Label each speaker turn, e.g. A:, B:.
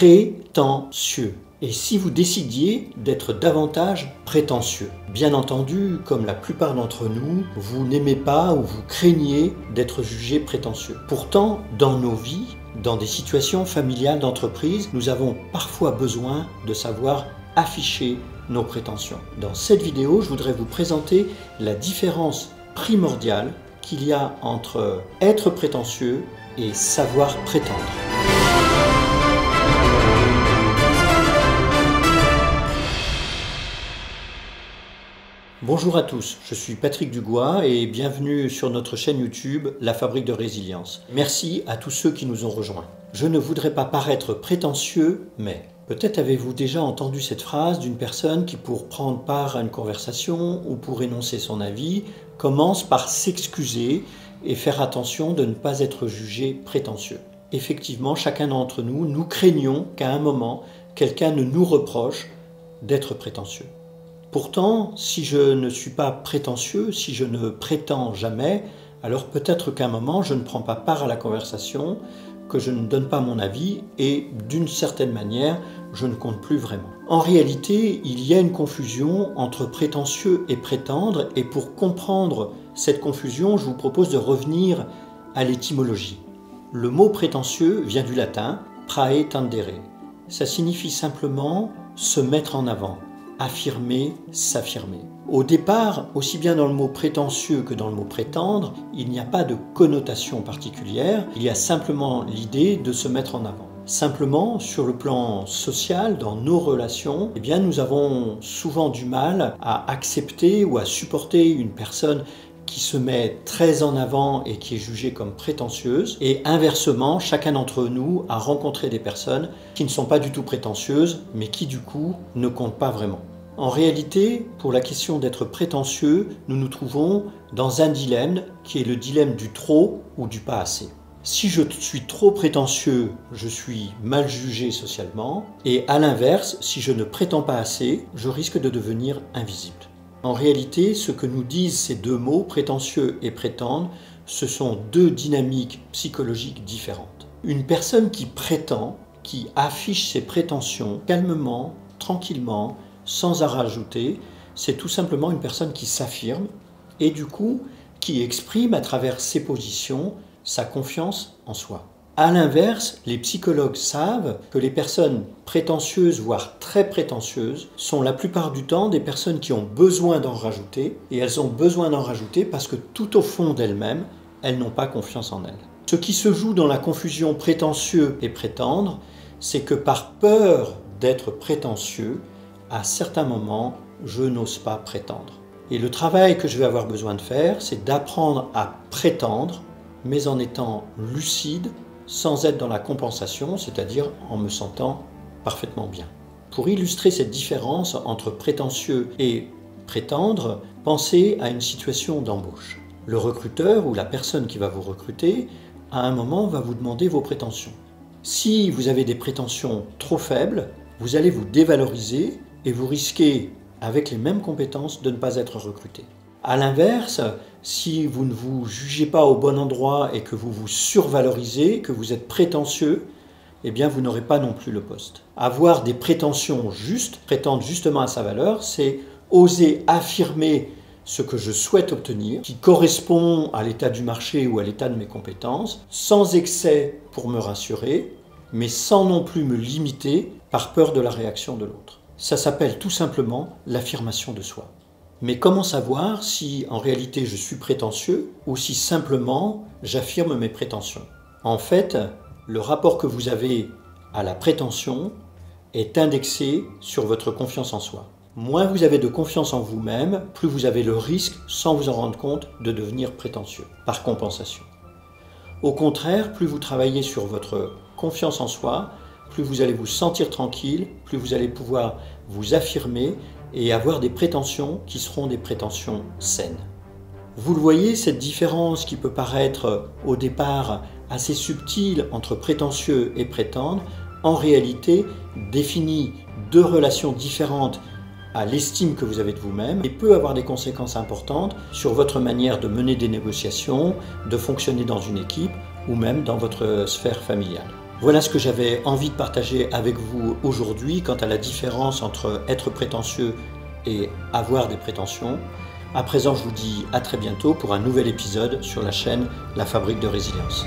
A: prétentieux. Et si vous décidiez d'être davantage prétentieux? Bien entendu, comme la plupart d'entre nous, vous n'aimez pas ou vous craignez d'être jugé prétentieux. Pourtant, dans nos vies, dans des situations familiales d'entreprise, nous avons parfois besoin de savoir afficher nos prétentions. Dans cette vidéo, je voudrais vous présenter la différence primordiale qu'il y a entre être prétentieux et savoir prétendre. Bonjour à tous, je suis Patrick Dugois et bienvenue sur notre chaîne YouTube La Fabrique de Résilience. Merci à tous ceux qui nous ont rejoints. Je ne voudrais pas paraître prétentieux, mais peut-être avez-vous déjà entendu cette phrase d'une personne qui, pour prendre part à une conversation ou pour énoncer son avis, commence par s'excuser et faire attention de ne pas être jugé prétentieux. Effectivement, chacun d'entre nous, nous craignons qu'à un moment, quelqu'un ne nous reproche d'être prétentieux. Pourtant, si je ne suis pas prétentieux, si je ne prétends jamais, alors peut-être qu'à un moment, je ne prends pas part à la conversation, que je ne donne pas mon avis et d'une certaine manière, je ne compte plus vraiment. En réalité, il y a une confusion entre prétentieux et prétendre et pour comprendre cette confusion, je vous propose de revenir à l'étymologie. Le mot prétentieux vient du latin « praetendere ». Ça signifie simplement se mettre en avant. Affirmer, s'affirmer. Au départ, aussi bien dans le mot prétentieux que dans le mot prétendre, il n'y a pas de connotation particulière, il y a simplement l'idée de se mettre en avant. Simplement, sur le plan social, dans nos relations, eh bien, nous avons souvent du mal à accepter ou à supporter une personne qui se met très en avant et qui est jugée comme prétentieuse. Et inversement, chacun d'entre nous a rencontré des personnes qui ne sont pas du tout prétentieuses, mais qui du coup ne comptent pas vraiment. En réalité, pour la question d'être prétentieux, nous nous trouvons dans un dilemme qui est le dilemme du trop ou du pas assez. Si je suis trop prétentieux, je suis mal jugé socialement, et à l'inverse, si je ne prétends pas assez, je risque de devenir invisible. En réalité, ce que nous disent ces deux mots, prétentieux et prétendre, ce sont deux dynamiques psychologiques différentes. Une personne qui prétend, qui affiche ses prétentions calmement, tranquillement, sans en rajouter, c'est tout simplement une personne qui s'affirme et du coup qui exprime à travers ses positions sa confiance en soi. A l'inverse, les psychologues savent que les personnes prétentieuses, voire très prétentieuses, sont la plupart du temps des personnes qui ont besoin d'en rajouter, et elles ont besoin d'en rajouter parce que tout au fond d'elles-mêmes, elles n'ont pas confiance en elles. Ce qui se joue dans la confusion prétentieux et prétendre, c'est que par peur d'être prétentieux, à certains moments, je n'ose pas prétendre. Et le travail que je vais avoir besoin de faire, c'est d'apprendre à prétendre, mais en étant lucide, sans être dans la compensation, c'est-à-dire en me sentant parfaitement bien. Pour illustrer cette différence entre prétentieux et prétendre, pensez à une situation d'embauche. Le recruteur ou la personne qui va vous recruter, à un moment, va vous demander vos prétentions. Si vous avez des prétentions trop faibles, vous allez vous dévaloriser et vous risquez, avec les mêmes compétences, de ne pas être recruté. A l'inverse, si vous ne vous jugez pas au bon endroit et que vous vous survalorisez, que vous êtes prétentieux, eh bien vous n'aurez pas non plus le poste. Avoir des prétentions justes, prétendre justement à sa valeur, c'est oser affirmer ce que je souhaite obtenir, qui correspond à l'état du marché ou à l'état de mes compétences, sans excès pour me rassurer, mais sans non plus me limiter par peur de la réaction de l'autre. Ça s'appelle tout simplement l'affirmation de soi. Mais comment savoir si en réalité je suis prétentieux ou si simplement j'affirme mes prétentions? En fait, le rapport que vous avez à la prétention est indexé sur votre confiance en soi. Moins vous avez de confiance en vous-même, plus vous avez le risque, sans vous en rendre compte, de devenir prétentieux, par compensation. Au contraire, plus vous travaillez sur votre confiance en soi, plus vous allez vous sentir tranquille, plus vous allez pouvoir vous affirmer et avoir des prétentions qui seront des prétentions saines. Vous le voyez, cette différence qui peut paraître au départ assez subtile entre prétentieux et prétendre, en réalité définit deux relations différentes à l'estime que vous avez de vous-même et peut avoir des conséquences importantes sur votre manière de mener des négociations, de fonctionner dans une équipe ou même dans votre sphère familiale. Voilà ce que j'avais envie de partager avec vous aujourd'hui quant à la différence entre être prétentieux et avoir des prétentions. À présent, je vous dis à très bientôt pour un nouvel épisode sur la chaîne La Fabrique de Résilience.